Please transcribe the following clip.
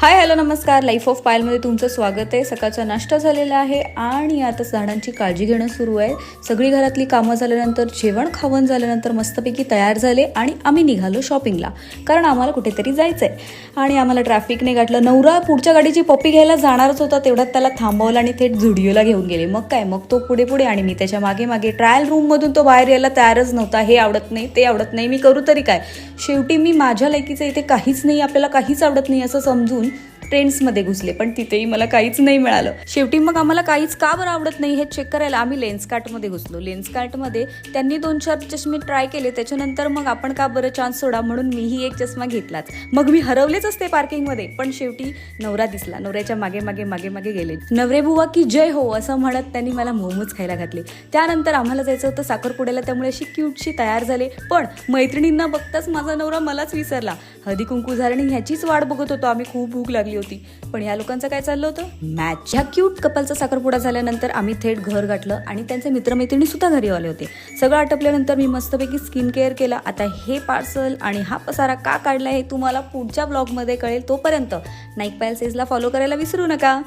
Hi hello नमस्कार. Life of पायलमध्ये तुमचं स्वागत आहे. सकाळचा नाश्ता झालेला आहे आणि आता झाडांची काळजी घेणं सुरू आहे. सगळी घरातली कामं झाल्यानंतर जेवण खावण झाल्यानंतर मस्तपैकी तयार झाले आणि आम्ही निघालो शॉपिंगला, कारण आम्हाला कुठेतरी जायचं आहे. आणि आम्हाला ट्रॅफिकने गाठलं. नवरा पुढच्या गाडीची पप्पी घ्यायला जाणारच होता, तेवढ्यात त्याला थांबवलं आणि थेट झुडिओला घेऊन गेले. मग काय, मग तो पुढे पुढे आणि मी त्याच्या मागे मागे. ट्रायल रूममधून तो बाहेर यायला तयारच नव्हता. हे आवडत नाही, ते आवडत नाही, मी करू तरी काय. शेवटी मी माझ्या लायकीचं इथे काहीच नाही, आपल्याला काहीच आवडत नाही असं समजून ट्रेंड्समध्ये घुसले, पण तिथेही मला काहीच नाही मिळालं. शेवटी मग आम्हाला काहीच का बरं आवडत नाही हे चेक करायला आम्ही लेन्सकार्टमध्ये घुसलो. लेन्सकार्टमध्ये त्यांनी 2-4 चष्मे ट्राय केले. त्याच्यानंतर मग आपण का बरं चान्स सोडा म्हणून मीही एक चष्मा घेतलाच. मग मी हरवलेच असते पार्किंगमध्ये, पण शेवटी नवरा दिसला. नवऱ्याच्या मागे मागे मागे मागे गेले. नवरे बुवा की जय हो असं म्हणत त्यांनी मला मोमोज खायला घातले. त्यानंतर आम्हाला जायचं होतं साखरपुड्याला, त्यामुळे अशी क्यूटशी तयार झाले. पण मैत्रिणींना बघताच माझा नवरा मलाच विसरला. हळदी कुंकू झाल्याने ह्याचीच वाट बघत होतो आम्ही. खूप भूक लागली होती. पण या लोकांचं काय चाललं होतं, मॅच. ह्या क्यूट कपलचा साखरपुडा झाल्यानंतर आम्ही थेट घर गाठलं आणि त्यांचे मित्रमैत्रिणी सुद्धा घरी आले होते. सगळं आटपल्यानंतर मी मस्तपैकी स्किन केअर केला. आता हे पार्सल आणि हा पसारा का काढला हे तुम्हाला पुढच्या ब्लॉगमध्ये कळेल. तोपर्यंत नाईक पायल सेजला फॉलो करायला विसरू नका.